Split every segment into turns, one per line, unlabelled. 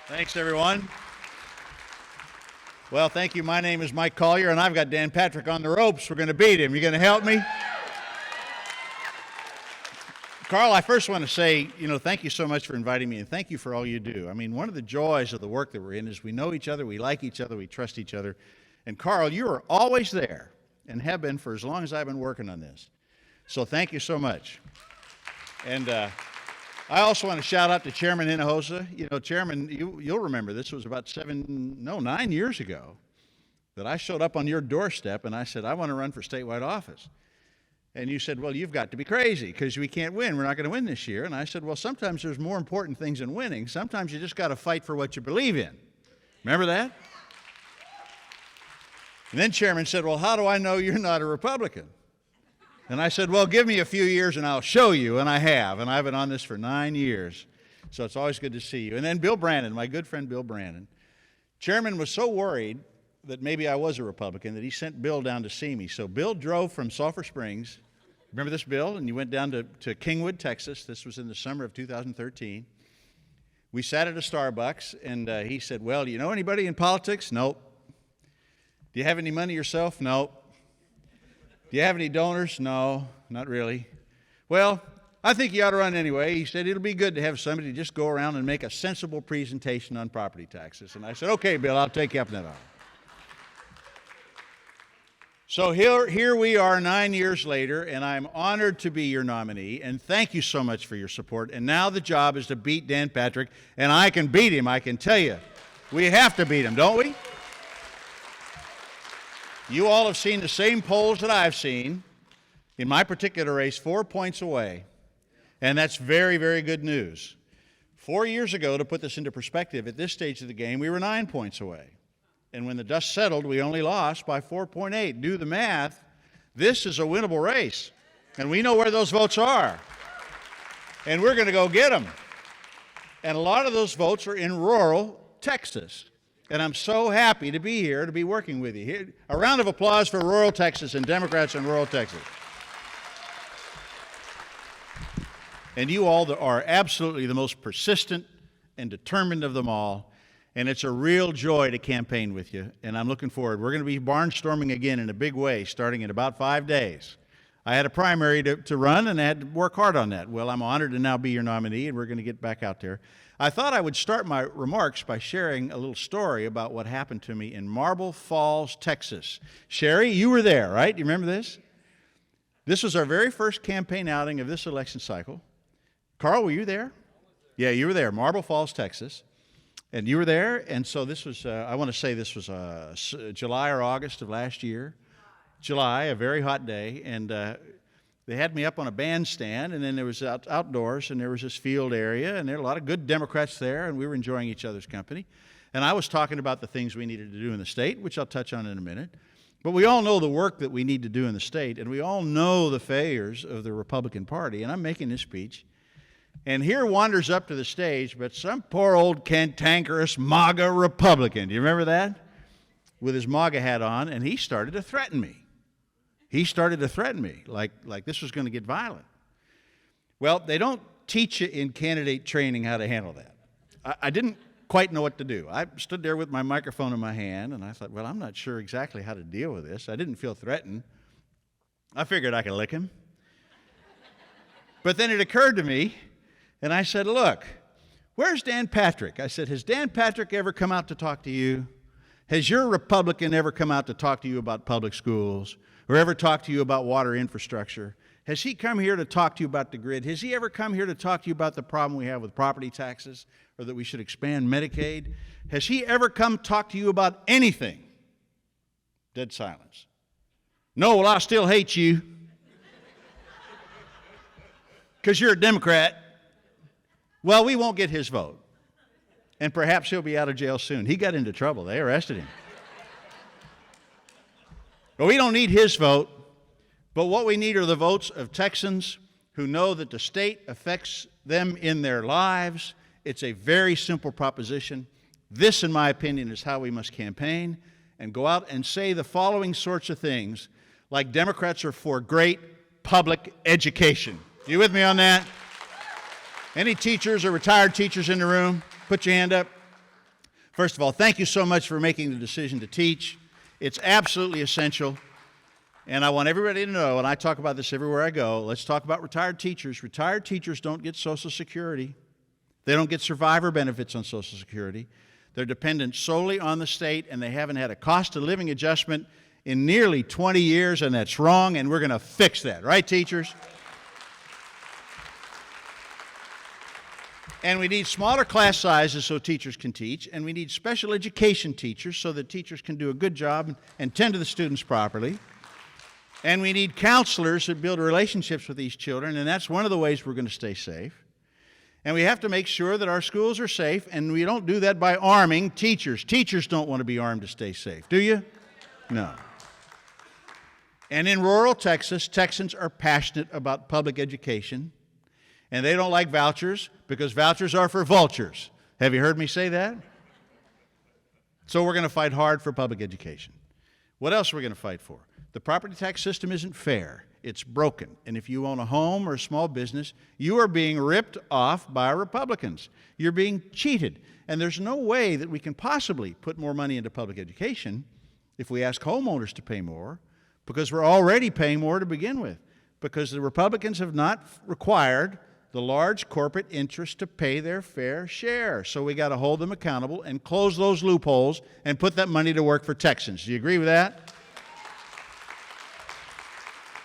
Thanks, everyone. Well, thank you. My name is Mike Collier, and I've got Dan Patrick on the ropes. We're going to beat him. You going to help me? Carl, I first want to say, thank you so much for inviting me, and thank you for all you do. I mean, one of the joys of the work that we're in is we know each other, we like each other, we trust each other. And Carl, you are always there and have been for as long as I've been working on this. So thank you so much. And I also want to shout out to Chairman Hinojosa. Chairman, you'll remember this was about 9 years ago that I showed up on your doorstep and I said, I want to run for statewide office. And you said, well, you've got to be crazy because we can't win. We're not going to win this year. And I said, well, sometimes there's more important things than winning. Sometimes you just got to fight for what you believe in. Remember that? And then Chairman said, well, how do I know you're not a Republican? And I said, well, give me a few years and I'll show you. And I have. And I've been on this for 9 years. So it's always good to see you. And then Bill Brandon, my good friend Bill Brandon. Chairman was so worried that maybe I was a Republican that he sent Bill down to see me. So Bill drove from Sulphur Springs. Remember this, Bill? And you went down to Kingwood, Texas. This was in the summer of 2013. We sat at a Starbucks, and he said, well, do you know anybody in politics? Nope. Do you have any money yourself? Nope. Do you have any donors? No, not really. Well, I think you ought to run anyway. He said, it'll be good to have somebody just go around and make a sensible presentation on property taxes. And I said, okay, Bill, I'll take you up on that offer. So here we are 9 years later, and I'm honored to be your nominee, and thank you so much for your support. And now the job is to beat Dan Patrick, and I can beat him, I can tell you. We have to beat him, don't we? You all have seen the same polls that I've seen in my particular race, 4 points away, and that's very, very good news. 4 years ago, to put this into perspective, at this stage of the game, we were 9 points away. And when the dust settled, we only lost by 4.8. Do the math. This is a winnable race. And we know where those votes are. And we're going to go get them. And a lot of those votes are in rural Texas. And I'm so happy to be here, to be working with you. Here, a round of applause for rural Texas and Democrats in rural Texas. And you all are absolutely the most persistent and determined of them all. And it's a real joy to campaign with you, and I'm looking forward. We're going to be barnstorming again in a big way starting in about 5 days. I had a primary to run, and I had to work hard on that. Well, I'm honored to now be your nominee, and we're going to get back out there. I thought I would start my remarks by sharing a little story about what happened to me in Marble Falls, Texas. Sherry, you were there, right? You remember this? This was our very first campaign outing of this election cycle. Carl, were you there? Yeah, you were there, Marble Falls, Texas. And you were there, and so this was, I want to say this was July or August of last year. July, a very hot day, and they had me up on a bandstand, and then there was outdoors, and there was this field area, and there were a lot of good Democrats there, and we were enjoying each other's company. And I was talking about the things we needed to do in the state, which I'll touch on in a minute. But we all know the work that we need to do in the state, and we all know the failures of the Republican Party, and I'm making this speech. And here wanders up to the stage, but some poor old cantankerous MAGA Republican. Do you remember that? With his MAGA hat on, and he started to threaten me. He started to threaten me like this was going to get violent. Well, they don't teach you in candidate training how to handle that. I didn't quite know what to do. I stood there with my microphone in my hand, and I thought, well, I'm not sure exactly how to deal with this. I didn't feel threatened. I figured I could lick him. But then it occurred to me, and I said, look, where's Dan Patrick? I said, has Dan Patrick ever come out to talk to you? Has your Republican ever come out to talk to you about public schools or ever talked to you about water infrastructure? Has he come here to talk to you about the grid? Has he ever come here to talk to you about the problem we have with property taxes or that we should expand Medicaid? Has he ever come talk to you about anything? Dead silence. No, well, I still hate you because you're a Democrat. Well, we won't get his vote. And perhaps he'll be out of jail soon. He got into trouble. They arrested him. But we don't need his vote. But what we need are the votes of Texans who know that the state affects them in their lives. It's a very simple proposition. This, in my opinion, is how we must campaign and go out and say the following sorts of things, like Democrats are for great public education. You with me on that? Any teachers or retired teachers in the room? Put your hand up. First of all, thank you so much for making the decision to teach. It's absolutely essential. And I want everybody to know, and I talk about this everywhere I go, let's talk about retired teachers. Retired teachers don't get Social Security. They don't get survivor benefits on Social Security. They're dependent solely on the state, and they haven't had a cost of living adjustment in nearly 20 years, and that's wrong, and we're going to fix that. Right, teachers? And we need smaller class sizes so teachers can teach, and we need special education teachers so that teachers can do a good job and tend to the students properly. And we need counselors that build relationships with these children, and that's one of the ways we're going to stay safe. And we have to make sure that our schools are safe, and we don't do that by arming teachers. Teachers don't want to be armed to stay safe, do you? No. And in rural Texas, Texans are passionate about public education, and they don't like vouchers because vouchers are for vultures. Have you heard me say that? So we're going to fight hard for public education. What else are we going to fight for? The property tax system isn't fair. It's broken. And if you own a home or a small business, you are being ripped off by Republicans. You're being cheated. And there's no way that we can possibly put more money into public education if we ask homeowners to pay more, because we're already paying more to begin with, because the Republicans have not required the large corporate interests to pay their fair share. So we got to hold them accountable and close those loopholes and put that money to work for Texans. Do you agree with that?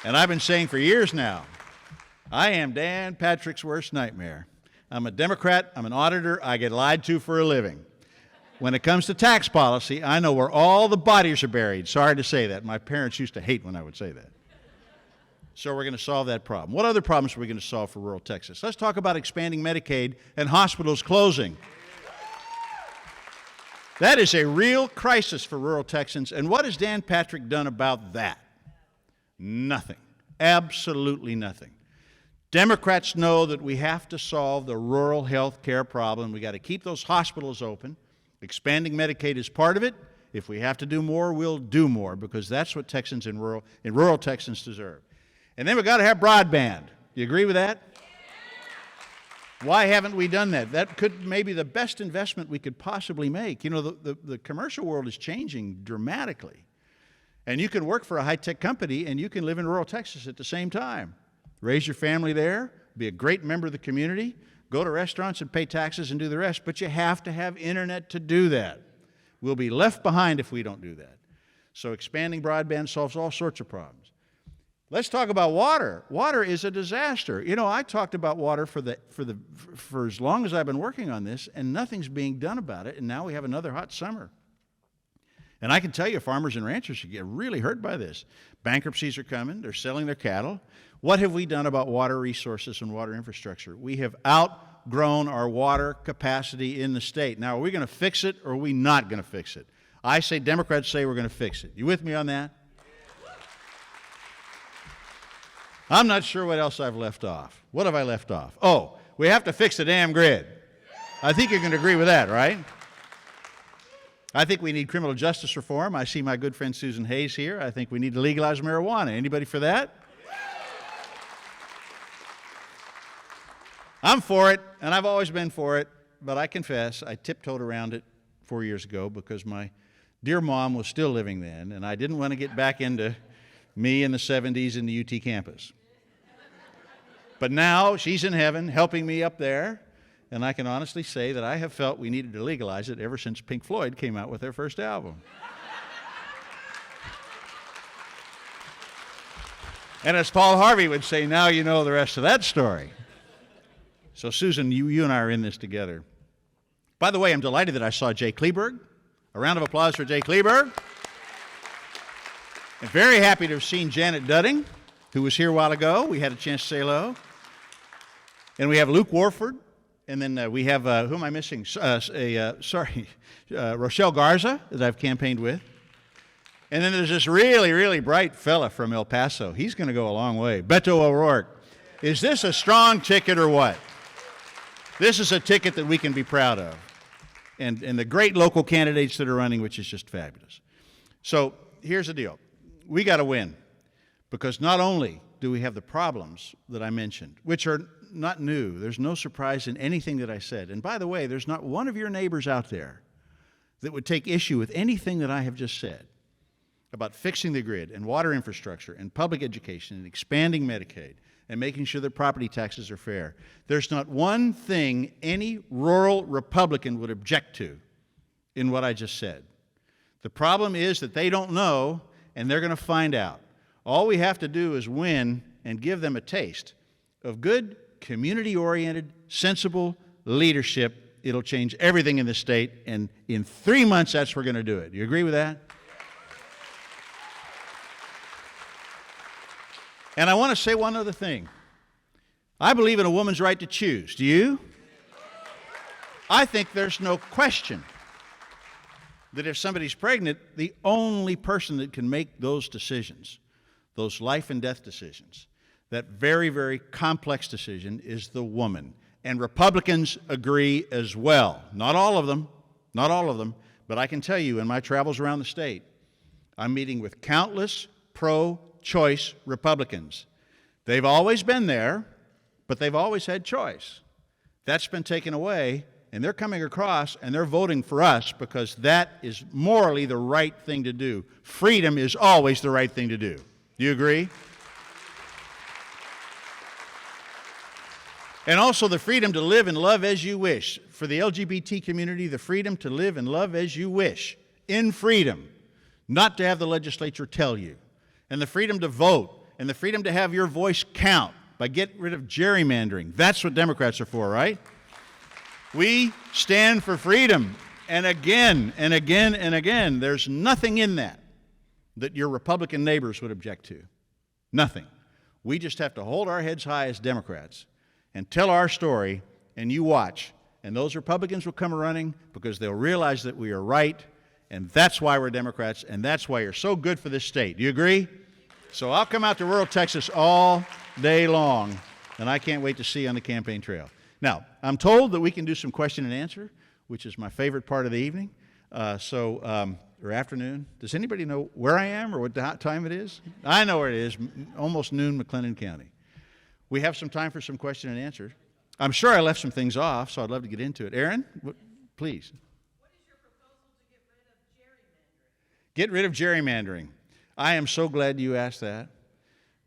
And I've been saying for years now, I am Dan Patrick's worst nightmare. I'm a Democrat, I'm an auditor, I get lied to for a living. When it comes to tax policy, I know where all the bodies are buried. Sorry to say that. My parents used to hate when I would say that. So we're going to solve that problem. What other problems are we going to solve for rural Texas? Let's talk about expanding Medicaid and hospitals closing. That is a real crisis for rural Texans. And what has Dan Patrick done about that? Nothing. Absolutely nothing. Democrats know that we have to solve the rural health care problem. We got to keep those hospitals open. Expanding Medicaid is part of it. If we have to do more, we'll do more, because that's what Texans in rural Texans deserve. And then we've got to have broadband. Do you agree with that? Why haven't we done that? That could maybe the best investment we could possibly make. You know, the commercial world is changing dramatically. And you can work for a high-tech company and you can live in rural Texas at the same time. Raise your family there, be a great member of the community, go to restaurants and pay taxes and do the rest, but you have to have internet to do that. We'll be left behind if we don't do that. So expanding broadband solves all sorts of problems. Let's talk about water. Water is a disaster. You know, I talked about water for as long as I've been working on this, and nothing's being done about it, and now we have another hot summer. And I can tell you, farmers and ranchers get really hurt by this. Bankruptcies are coming. They're selling their cattle. What have we done about water resources and water infrastructure? We have outgrown our water capacity in the state. Now, are we going to fix it, or are we not going to fix it? I say, Democrats say we're going to fix it. You with me on that? I'm not sure what else I've left off. What have I left off? Oh, we have to fix the damn grid. I think you can agree with that, right? I think we need criminal justice reform. I see my good friend Susan Hayes here. I think we need to legalize marijuana. Anybody for that? I'm for it, and I've always been for it, but I confess I tiptoed around it 4 years ago because my dear mom was still living then, and I didn't want to get back into me in the 70s in the UT campus. But now she's in heaven helping me up there, and I can honestly say that I have felt we needed to legalize it ever since Pink Floyd came out with their first album. And as Paul Harvey would say, now you know the rest of that story. So Susan, you and I are in this together. By the way, I'm delighted that I saw Jay Kleberg. A round of applause for Jay Kleberg. And very happy to have seen Janet Dudding, who was here a while ago. We had a chance to say hello. And we have Luke Warford. And then we have, who am I missing? Rochelle Garza, that I've campaigned with. And then there's this really, really bright fella from El Paso. He's going to go a long way. Beto O'Rourke. Is this a strong ticket or what? This is a ticket that we can be proud of. And the great local candidates that are running, which is just fabulous. So here's the deal. We got to win. Because not only do we have the problems that I mentioned, which are not new. There's no surprise in anything that I said. And by the way, there's not one of your neighbors out there that would take issue with anything that I have just said about fixing the grid and water infrastructure and public education and expanding Medicaid and making sure that property taxes are fair, there's not one thing any rural Republican would object to in what I just said. The problem is that they don't know, and they're going to find out. All we have to do is win and give them a taste of good, community-oriented, sensible leadership. It'll change everything in the state, and in 3 months, that's what we're going to do it. Do you agree with that? And I want to say one other thing. I believe in a woman's right to choose. Do you? I think there's no question that if somebody's pregnant, the only person that can make those decisions, those life and death decisions, that very, very complex decision, is the woman. And Republicans agree as well. Not all of them, but I can tell you in my travels around the state, I'm meeting with countless pro-choice Republicans. They've always been there, but they've always had choice. That's been taken away, and they're coming across and they're voting for us because that is morally the right thing to do. Freedom is always the right thing to do. Do you agree? And also the freedom to live and love as you wish. For the LGBT community, the freedom to live and love as you wish, in freedom, not to have the legislature tell you. And the freedom to vote, and the freedom to have your voice count by getting rid of gerrymandering. That's what Democrats are for, right? We stand for freedom. And again, and again, and again, there's nothing in that that your Republican neighbors would object to. Nothing. We just have to hold our heads high as Democrats and tell our story, and you watch. And those Republicans will come running because they'll realize that we are right, and that's why we're Democrats, and that's why you're so good for this state. Do you agree? So I'll come out to rural Texas all day long, and I can't wait to see you on the campaign trail. Now, I'm told that we can do some question and answer, which is my favorite part of the evening, or afternoon. Does anybody know where I am or what time it is? I know where it is, almost noon, McLennan County. We have some time for some question and answer. I'm sure I left some things off, so I'd love to get into it. Aaron, please.
What is your proposal to get rid of gerrymandering?
Get rid of gerrymandering. I am so glad you asked that.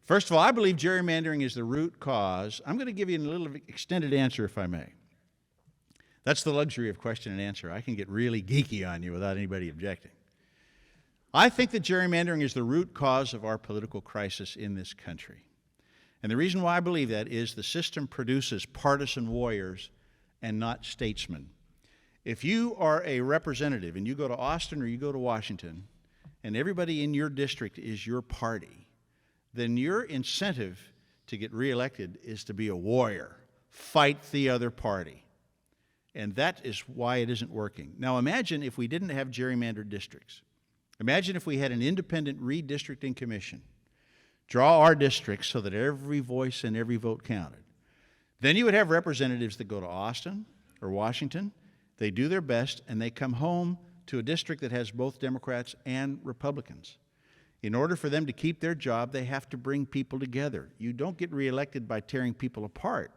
First of all, I believe gerrymandering is the root cause. I'm going to give you a little extended answer, if I may. That's the luxury of question and answer. I can get really geeky on you without anybody objecting. I think that gerrymandering is the root cause of our political crisis in this country. And the reason why I believe that is the system produces partisan warriors and not statesmen. If you are a representative and you go to Austin or you go to Washington, and everybody in your district is your party, then your incentive to get reelected is to be a warrior. Fight the other party. And that is why it isn't working. Now imagine if we didn't have gerrymandered districts. Imagine if we had an independent redistricting commission. Draw our districts so that every voice and every vote counted. Then you would have representatives that go to Austin or Washington. They do their best, and they come home to a district that has both Democrats and Republicans. In order for them to keep their job, they have to bring people together. You don't get reelected by tearing people apart.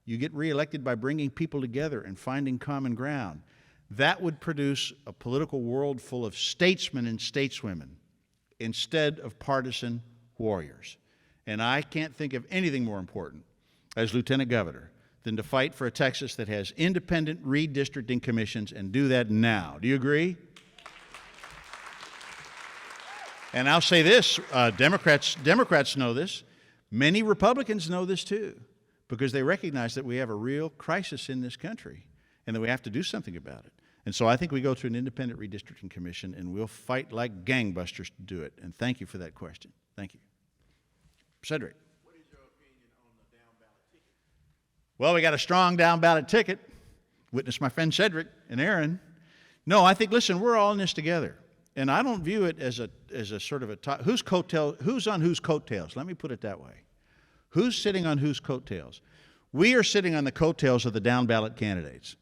You get reelected by bringing people together and finding common ground. That would produce a political world full of statesmen and stateswomen instead of partisan warriors. And I can't think of anything more important as Lieutenant Governor than to fight for a Texas that has independent redistricting commissions and do that now. Do you agree? And I'll say this, Democrats know this. Many Republicans know this too, because they recognize that we have a real crisis in this country and that we have to do something about it. And so I think we go to an independent redistricting commission and we'll fight like gangbusters to do it. And thank you for that question. Thank you. Cedric.
What is your opinion on the down-ballot ticket?
Well, we got a strong down-ballot ticket. Witness my friend Cedric and Aaron. No, I think, listen, we're all in this together. And I don't view it as a sort of who's on whose coattails? Let me put it that way. Who's sitting on whose coattails? We are sitting on the coattails of the down-ballot candidates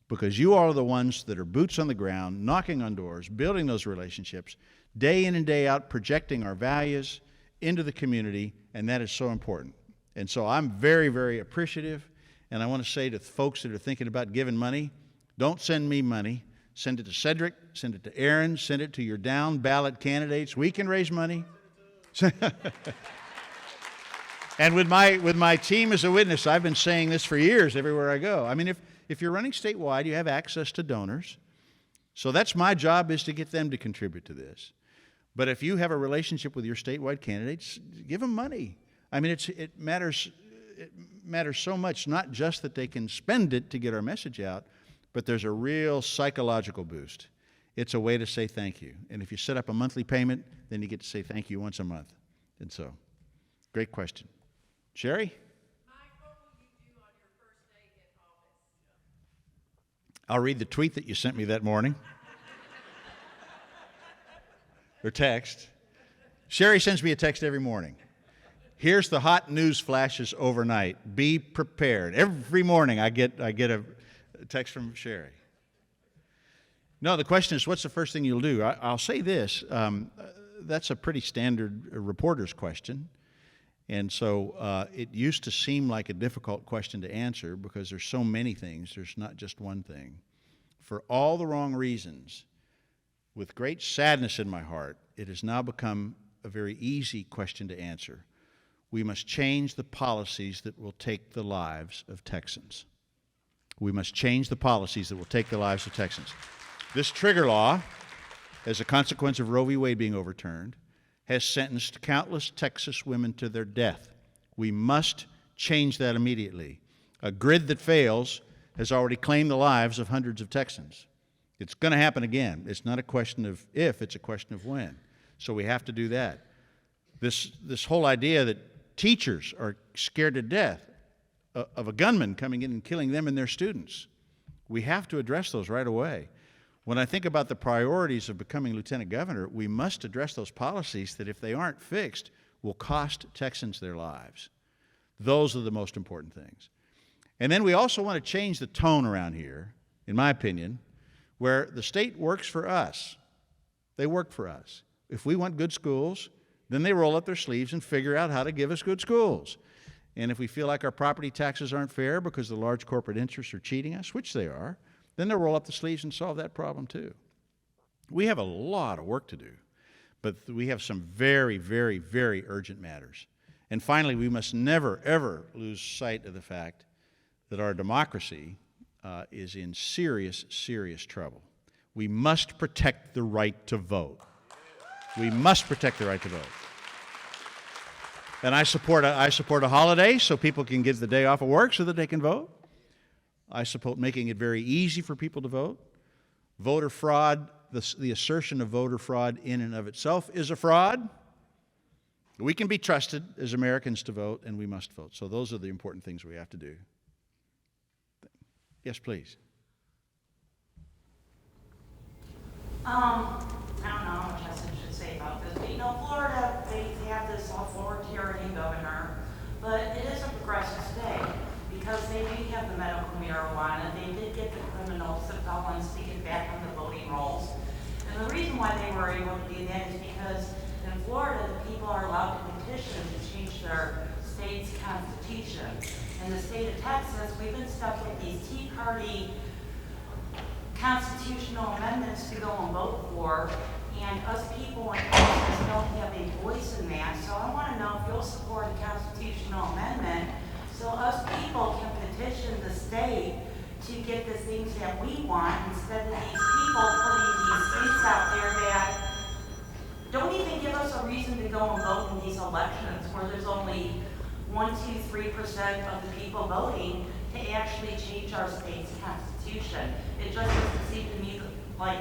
because you are the ones that are boots on the ground, knocking on doors, building those relationships, day in and day out, projecting our values into the community, and that is so important. And so I'm very, very appreciative, and I want to say to folks that are thinking about giving money, don't send me money, Send it to Cedric, send it to Aaron, send it to your down ballot candidates. We can raise money. And with my team as a witness, I've been saying this for years everywhere I go. I mean, if you're running statewide, you have access to donors. So that's my job, is to get them to contribute to this. But if you have a relationship with your statewide candidates, give them money. I mean, it matters so much, not just that they can spend it to get our message out, but there's a real psychological boost. It's a way to say thank you. And if you set up a monthly payment, then you get to say thank you once a month. And so, great question. Sherry?
Mike, what will you do on your first day in office?
I'll read the tweet that you sent me that morning. Or text. Sherry sends me a text every morning. Here's the hot news flashes overnight. Be prepared. Every morning I get a text from Sherry. No, the question is, what's the first thing you'll do? I'll say this. That's a pretty standard reporter's question. And so it used to seem like a difficult question to answer because there's so many things. There's not just one thing. For all the wrong reasons, with great sadness in my heart, it has now become a very easy question to answer. We must change the policies that will take the lives of Texans. We must change the policies that will take the lives of Texans. This trigger law, as a consequence of Roe v. Wade being overturned, has sentenced countless Texas women to their death. We must change that immediately. A grid that fails has already claimed the lives of hundreds of Texans. It's going to happen again. It's not a question of if, it's a question of when. So we have to do that. This whole idea that teachers are scared to death of a gunman coming in and killing them and their students, we have to address those right away. When I think about the priorities of becoming lieutenant governor, we must address those policies that, if they aren't fixed, will cost Texans their lives. Those are the most important things. And then we also want to change the tone around here, in my opinion, where the state works for us. They work for us. If we want good schools, then they roll up their sleeves and figure out how to give us good schools. And if we feel like our property taxes aren't fair because the large corporate interests are cheating us, which they are, then they'll roll up the sleeves and solve that problem too. We have a lot of work to do, but we have some very, very, very urgent matters. And finally, we must never, ever lose sight of the fact that our democracy is in serious, serious trouble. We must protect the right to vote. We must protect the right to vote. And I support a holiday so people can get the day off of work so that they can vote. I support making it very easy for people to vote. Voter fraud, the assertion of voter fraud in and of itself is a fraud. We can be trusted as Americans to vote, and we must vote. So those are the important things we have to do. Yes, please.
I don't know how much I should say about this, but Florida, they have this authoritarian governor, but it is a progressive state because they do have the medical marijuana. They did get the criminals, the felons, to get back on the voting rolls. And the reason why they were able to do that is because in Florida, the people are allowed to petition to change their state's constitution. In the state of Texas, we've been stuck with these Tea Party constitutional amendments to go and vote for, and us people in Texas don't have a voice in that. So I want to know if you'll support a constitutional amendment so us people can petition the state to get the things that we want, instead of these people putting these things out there that don't even give us a reason to go and vote in these elections, where there's only 1, 2, 3% of the people voting to actually change our state's constitution. It just doesn't seem to me like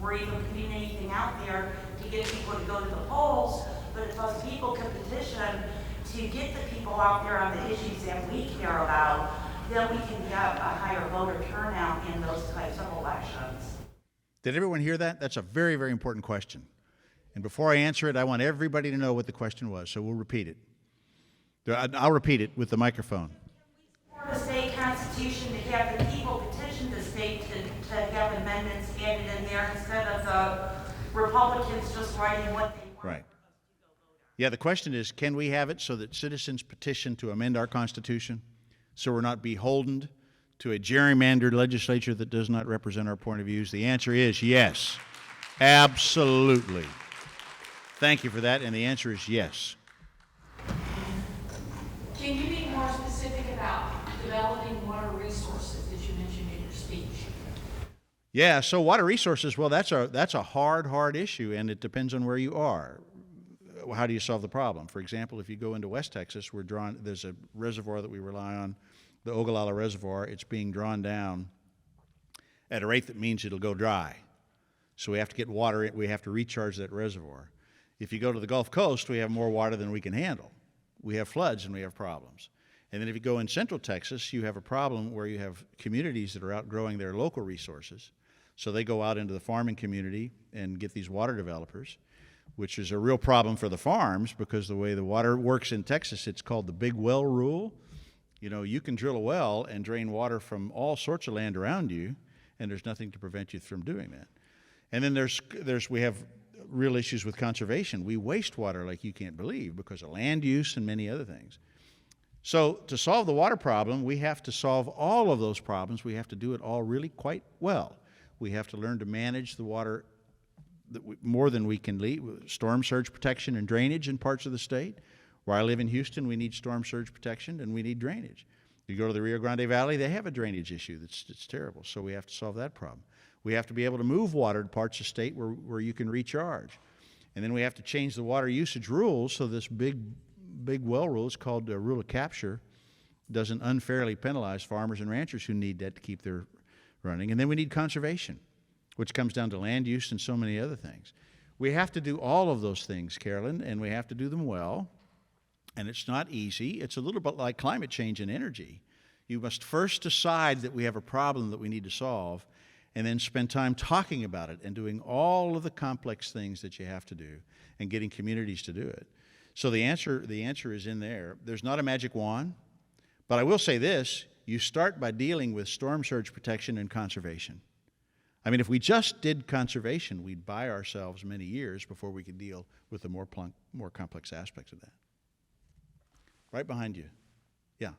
we're even putting anything out there to get people to go to the polls, but if us people can petition to get the people out there on the issues that we care about, then we can get a higher voter turnout in those types of elections.
Did everyone hear that? That's a very, very important question. And before I answer it, I want everybody to know what the question was, so we'll repeat it. I'll repeat it with the microphone.
For the state constitution, to have the people petition the state to have amendments added in there instead of the Republicans just writing what they want.
Right. Yeah, the question is, can we have it so that citizens petition to amend our Constitution so we're not beholden to a gerrymandered legislature that does not represent our point of views? The answer is yes. Absolutely. Thank you for that, and the answer is yes.
Can you be more specific about developing water resources that you mentioned in your speech?
Yeah, so water resources, well, that's a hard issue, and it depends on where you are. How do you solve the problem? For example, if you go into West Texas, there's a reservoir that we rely on, the Ogallala Reservoir. It's being drawn down at a rate that means it'll go dry. So we have to get water, we have to recharge that reservoir. If you go to the Gulf Coast, we have more water than we can handle. We have floods and we have problems. And then if you go in Central Texas, you have a problem where you have communities that are outgrowing their local resources. So they go out into the farming community and get these water developers, which is a real problem for the farms because the way the water works in Texas, it's called the big well rule. You know, you can drill a well and drain water from all sorts of land around you, and there's nothing to prevent you from doing that. And then we have real issues with conservation. We waste water like you can't believe because of land use and many other things. So to solve the water problem, we have to solve all of those problems. We have to do it all really quite well. We have to learn to manage the water more than we can lead. Storm surge protection and drainage in parts of the state. Where I live in Houston, we need storm surge protection and we need drainage. You go to the Rio Grande Valley, they have a drainage issue that's terrible, so we have to solve that problem. We have to be able to move water to parts of the state where you can recharge. And then we have to change the water usage rules so this big well rule, it's called the rule of capture, doesn't unfairly penalize farmers and ranchers who need that to keep their running. And then we need conservation, which comes down to land use and so many other things. We have to do all of those things, Carolyn, and we have to do them well. And it's not easy. It's a little bit like climate change and energy. You must first decide that we have a problem that we need to solve, and then spend time talking about it and doing all of the complex things that you have to do and getting communities to do it. So the answer is in there. There's not a magic wand, but I will say this, you start by dealing with storm surge protection and conservation. I mean, if we just did conservation, we'd buy ourselves many years before we could deal with the more complex aspects of that. Right behind you. Yeah.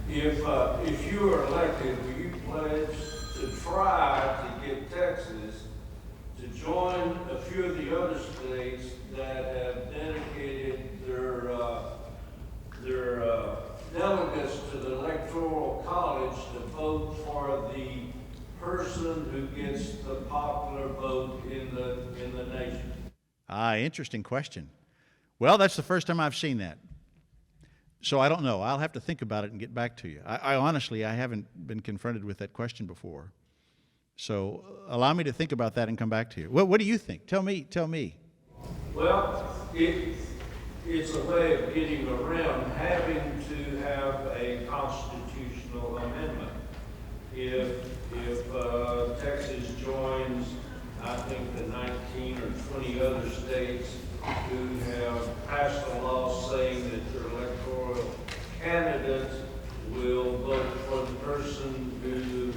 If you are elected, will you pledge to try to get Texas to join a few of the other states that have dedicated their delegates to the Electoral College to vote for the person who gets the popular vote in the nation?
Interesting question. Well, that's the first time I've seen that. So I don't know. I'll have to think about it and get back to you. I honestly, I haven't been confronted with that question before. So allow me to think about that and come back to you. What do you think? Tell me.
Well, it's a way of getting around having to have a constitutional amendment. If Texas joins, I think, the 19 or 20 other states who have passed a law saying that their electoral candidates will vote for the person who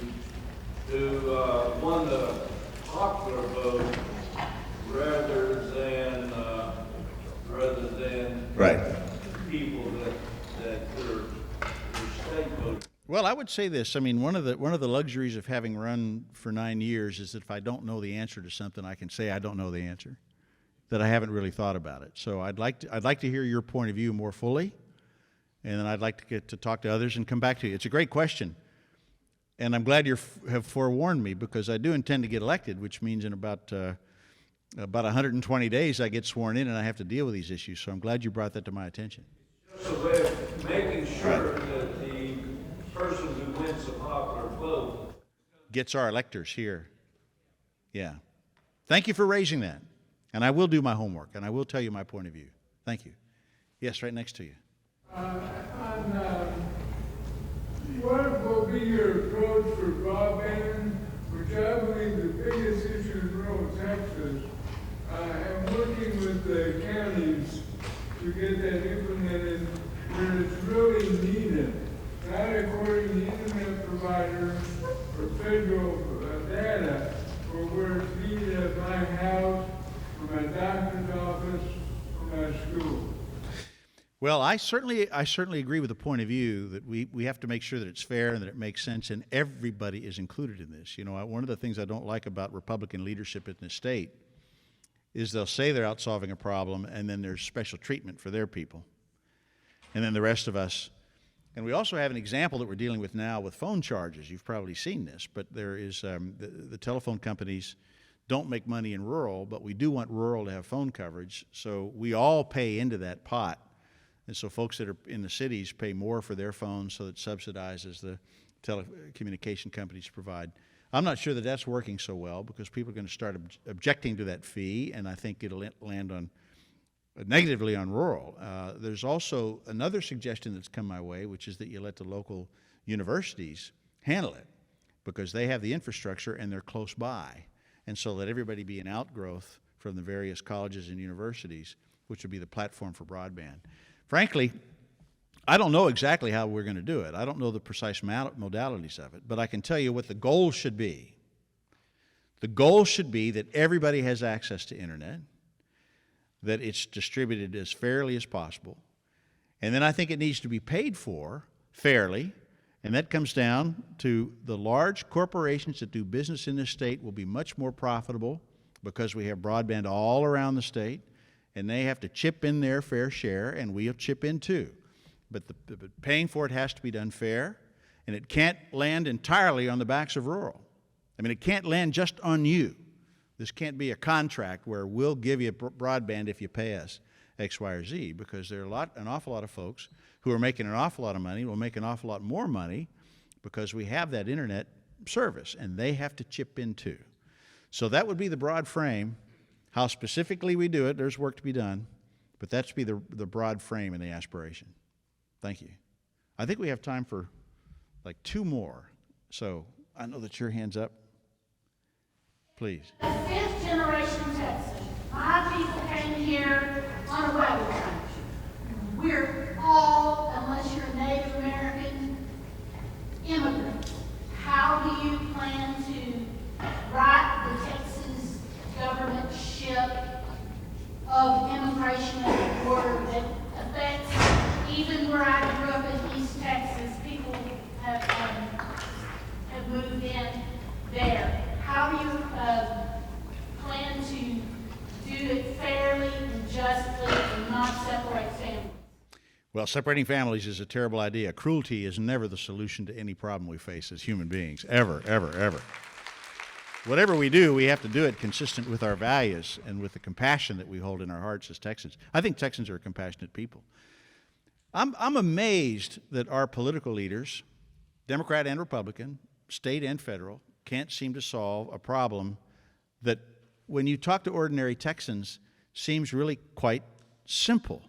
won the popular vote rather than
Right.
people that their state vote.
Well, I would say this. I mean, one of the luxuries of having run for 9 years is that if I don't know the answer to something, I can say I don't know the answer, that I haven't really thought about it. So I'd like to hear your point of view more fully, and then I'd like to get to talk to others and come back to you. It's a great question, and I'm glad you have forewarned me because I do intend to get elected, which means in about 120 days I get sworn in and I have to deal with these issues. So I'm glad you brought that to my attention.
Just a way of making sure that the person who wins the popular vote
gets our electors here. Yeah. Thank you for raising that. And I will do my homework, and I will tell you my point of view. Thank you. Yes, right next to you.
What will be your approach for broadband, which I believe the biggest issue in rural Texas? I'm working with the counties to get that implemented where it's really needed, not according to internet providers or federal data, or where it's needed at my house, for my doctor's office, for my school.
Well, I certainly agree with the point of view that we have to make sure that it's fair and that it makes sense and everybody is included in this. You know, one of the things I don't like about Republican leadership in the state is they'll say they're out solving a problem and then there's special treatment for their people. And then the rest of us. And we also have an example that we're dealing with now with phone charges. You've probably seen this, but there is the telephone companies don't make money in rural, but we do want rural to have phone coverage. So we all pay into that pot. And so folks that are in the cities pay more for their phones, so it subsidizes the telecommunication companies to provide. I'm not sure that that's working so well because people are going to start objecting to that fee, and I think it'll land on negatively on rural. There's also another suggestion that's come my way, which is that you let the local universities handle it because they have the infrastructure and they're close by. And so let everybody be an outgrowth from the various colleges and universities, which would be the platform for broadband. Frankly, I don't know exactly how we're going to do it. I don't know the precise modalities of it, but I can tell you what the goal should be. The goal should be that everybody has access to internet, that it's distributed as fairly as possible, and then I think it needs to be paid for fairly, and that comes down to the large corporations that do business in this state will be much more profitable because we have broadband all around the state, and they have to chip in their fair share, and we'll chip in too. But paying for it has to be done fair, and it can't land entirely on the backs of rural. I mean, it can't land just on you. This can't be a contract where we'll give you broadband if you pay us X, Y, or Z, because there are an awful lot of folks who are making an awful lot of money, will make an awful lot more money because we have that internet service, and they have to chip in too. So that would be the broad frame. How specifically we do it, there's work to be done, but that's be the broad frame and the aspiration. Thank you. I think we have time for like 2 more. So I know that your hand's up. Please.
A fifth generation Texan. My people came here on a wagon train. We're all, unless you're Native American, immigrants. How do you plan to right the Texas government ship of immigration at the border that affects even where I grew up in East Texas? People have moved in there. How do you plan to do it fairly and justly and not separate families?
Well, separating families is a terrible idea. Cruelty is never the solution to any problem we face as human beings, ever, ever, ever. Whatever we do, we have to do it consistent with our values and with the compassion that we hold in our hearts as Texans. I think Texans are compassionate people. I'm amazed that our political leaders, Democrat and Republican, state and federal, can't seem to solve a problem that, when you talk to ordinary Texans, seems really quite simple,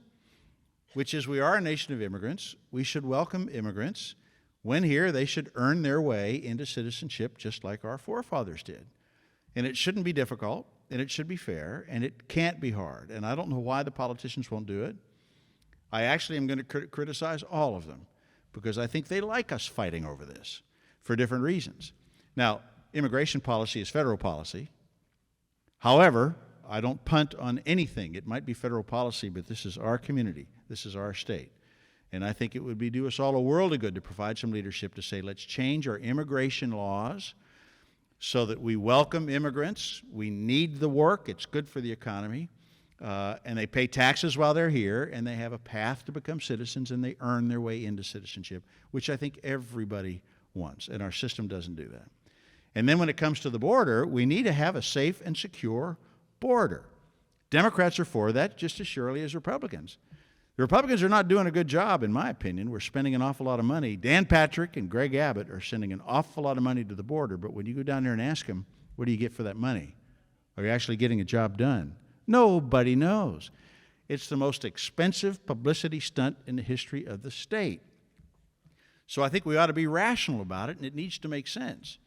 which is we are a nation of immigrants. We should welcome immigrants. When here, they should earn their way into citizenship just like our forefathers did. And it shouldn't be difficult, and it should be fair, and it can't be hard. And I don't know why the politicians won't do it. I actually am going to criticize all of them because I think they like us fighting over this for different reasons. Now, immigration policy is federal policy. However, I don't punt on anything. It might be federal policy, but this is our community. This is our state. And I think it would do us all a world of good to provide some leadership to say, let's change our immigration laws so that we welcome immigrants. We need the work. It's good for the economy. And they pay taxes while they're here, and they have a path to become citizens, and they earn their way into citizenship, which I think everybody wants, and our system doesn't do that. And then when it comes to the border, we need to have a safe and secure border. Democrats are for that just as surely as Republicans. The Republicans are not doing a good job, in my opinion. We're spending an awful lot of money. Dan Patrick and Greg Abbott are sending an awful lot of money to the border, but when you go down there and ask them, what do you get for that money? Are you actually getting a job done? Nobody knows. It's the most expensive publicity stunt in the history of the state. So I think we ought to be rational about it, and it needs to make sense.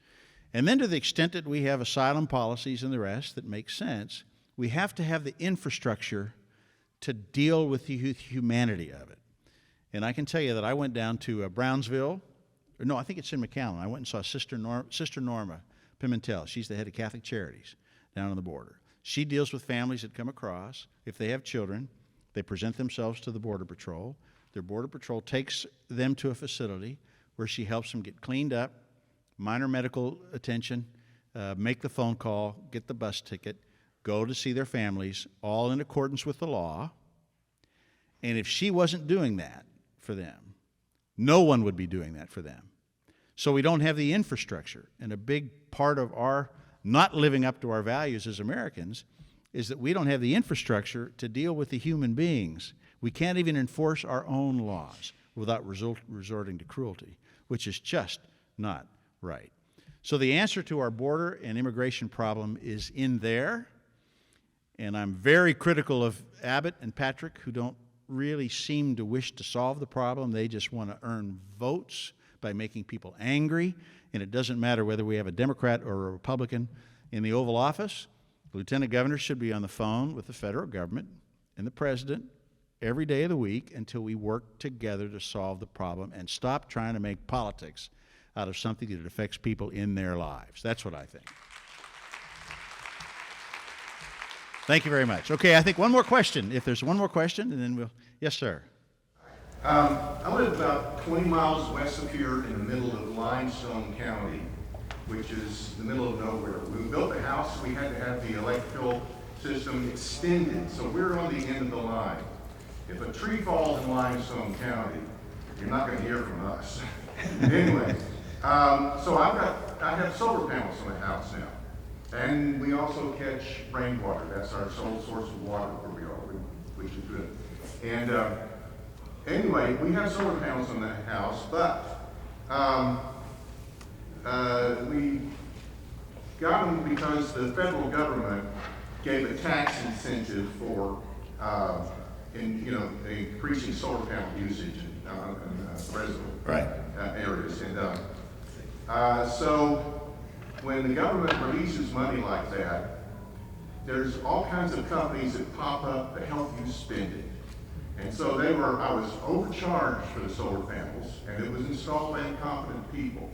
And then to the extent that we have asylum policies and the rest that make sense, we have to have the infrastructure to deal with the humanity of it. And I can tell you that I went down to Brownsville, or no, I think it's in McAllen. I went and saw Sister Norma Pimentel. She's the head of Catholic Charities down on the border. She deals with families that come across, if they have children, They present themselves to the Border Patrol. Their Border Patrol takes them to a facility where she helps them get cleaned up, minor medical attention, make the phone call, get the bus ticket, go to see their families, all in accordance with the law. And if she wasn't doing that for them, no one would be doing that for them. So we don't have the infrastructure. And a big part of our not living up to our values as Americans is that we don't have the infrastructure to deal with the human beings. We can't even enforce our own laws without resorting to cruelty, which is just not right. So the answer to our border and immigration problem is in there. And I'm very critical of Abbott and Patrick, who don't really seem to wish to solve the problem. They just want to earn votes by making people angry. And it doesn't matter whether we have a Democrat or a Republican in the Oval Office. The Lieutenant Governor should be on the phone with the federal government and the President every day of the week until we work together to solve the problem and stop trying to make politics out of something that affects people in their lives. That's what I think. Thank you very much. Okay, I think one more question. If there's one more question, and then we'll... Yes, sir.
I live about 20 miles west of here in the middle of Limestone County, which is the middle of nowhere. When we built the house, we had to have the electrical system extended, so we're on the end of the line. If a tree falls in Limestone County, you're not going to hear from us. Anyway, so I have solar panels on the house now. And we also catch rainwater. That's our sole source of water where we are, which is good. And anyway, we have solar panels on the house, but we got them because the federal government gave a tax incentive for increasing solar panel usage in residential areas. And so when the government releases money like that, there's all kinds of companies that pop up to help you spend it. And so I was overcharged for the solar panels, and it was installed by incompetent people.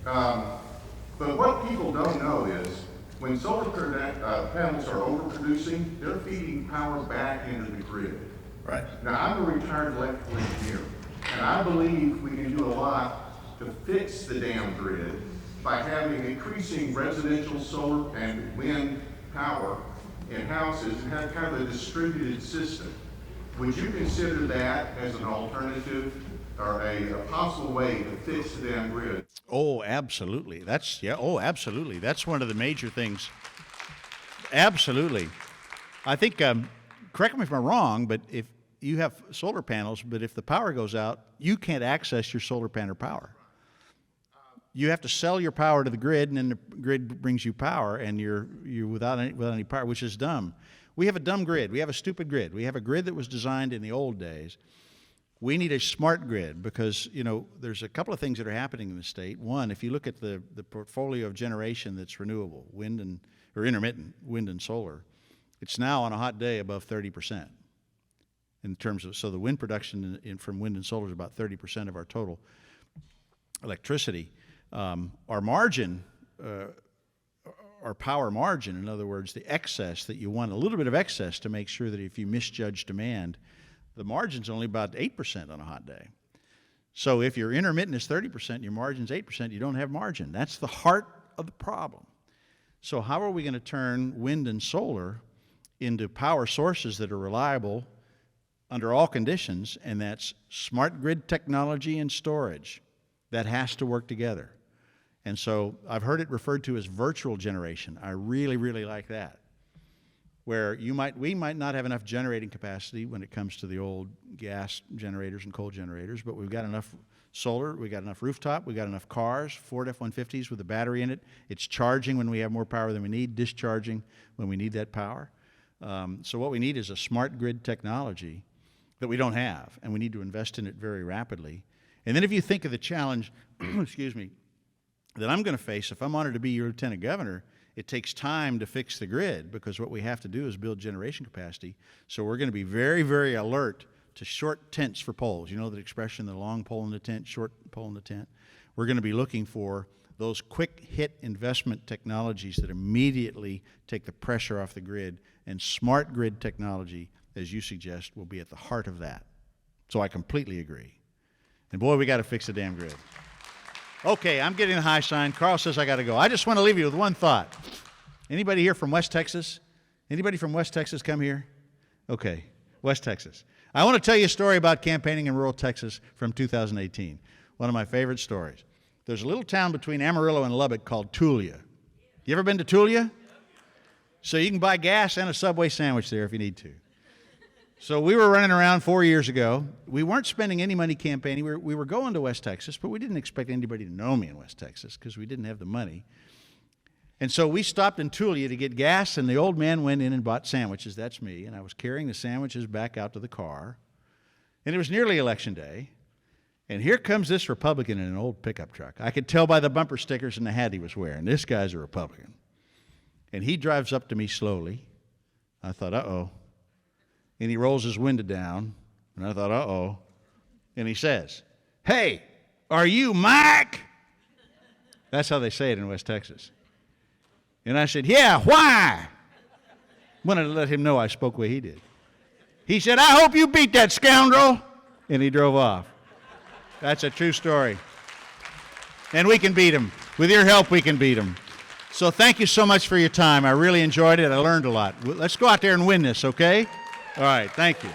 But what people don't know is when solar panels are overproducing, they're feeding power back into the grid.
Right.
Now, I'm a retired electrical engineer, and I believe we can do a lot to fix the damn grid by having increasing residential solar and wind power in houses and have kind of a distributed system. Would you consider that as an alternative or a possible way to fix the damn grid?
Oh, absolutely. Absolutely. That's one of the major things. Absolutely. I think, correct me if I'm wrong, but if you have solar panels, but if the power goes out, you can't access your solar panel power. You have to sell your power to the grid, and then the grid brings you power, and you're without any power, which is dumb. We have a dumb grid. We have a stupid grid. We have a grid that was designed in the old days. We need a smart grid because, there's a couple of things that are happening in the state. One, if you look at the portfolio of generation that's renewable, intermittent, wind and solar, it's now on a hot day above 30%. In terms of, so the wind production from wind and solar is about 30% of our total electricity. Our margin, our power margin, in other words, the excess that you want, a little bit of excess to make sure that if you misjudge demand, the margin's only about 8% on a hot day. So if your intermittent is 30%, your margin's 8%, you don't have margin. That's the heart of the problem. So how are we going to turn wind and solar into power sources that are reliable under all conditions? And that's smart grid technology and storage. That has to work together. And so I've heard it referred to as virtual generation. I really, really like that. Where we might not have enough generating capacity when it comes to the old gas generators and coal generators, but we've got enough solar, we've got enough rooftop, we've got enough cars, Ford F-150s with a battery in it. It's charging when we have more power than we need, discharging when we need that power. So what we need is a smart grid technology that we don't have, and we need to invest in it very rapidly. And then if you think of the challenge, excuse me, that I'm going to face if I'm honored to be your lieutenant governor, it takes time to fix the grid because what we have to do is build generation capacity. So we're going to be very, very alert to short tents for poles. You know that expression, the long pole in the tent, short pole in the tent? We're going to be looking for those quick hit investment technologies that immediately take the pressure off the grid, and smart grid technology as you suggest, will be at the heart of that. So I completely agree. And boy, we got to fix the damn grid. Okay, I'm getting the high sign. Carl says I got to go. I just want to leave you with one thought. Anybody here from West Texas? Anybody from West Texas come here? Okay, West Texas. I want to tell you a story about campaigning in rural Texas from 2018. One of my favorite stories. There's a little town between Amarillo and Lubbock called Tulia. You ever been to Tulia? So you can buy gas and a Subway sandwich there if you need to. So we were running around 4 years ago. We weren't spending any money campaigning. We were going to West Texas, but we didn't expect anybody to know me in West Texas because we didn't have the money. And so we stopped in Tulia to get gas, and the old man went in and bought sandwiches. That's me. And I was carrying the sandwiches back out to the car. And it was nearly Election Day. And here comes this Republican in an old pickup truck. I could tell by the bumper stickers and the hat he was wearing. This guy's a Republican. And he drives up to me slowly. I thought, uh-oh. And he rolls his window down. And I thought, uh-oh. And he says, "Hey, are you Mike?" That's how they say it in West Texas. And I said, "Yeah, why?" Wanted to let him know I spoke the way he did. He said, "I hope you beat that scoundrel." And he drove off. That's a true story. And we can beat him. With your help, we can beat him. So thank you so much for your time. I really enjoyed it. I learned a lot. Let's go out there and win this, okay? All right, thank you.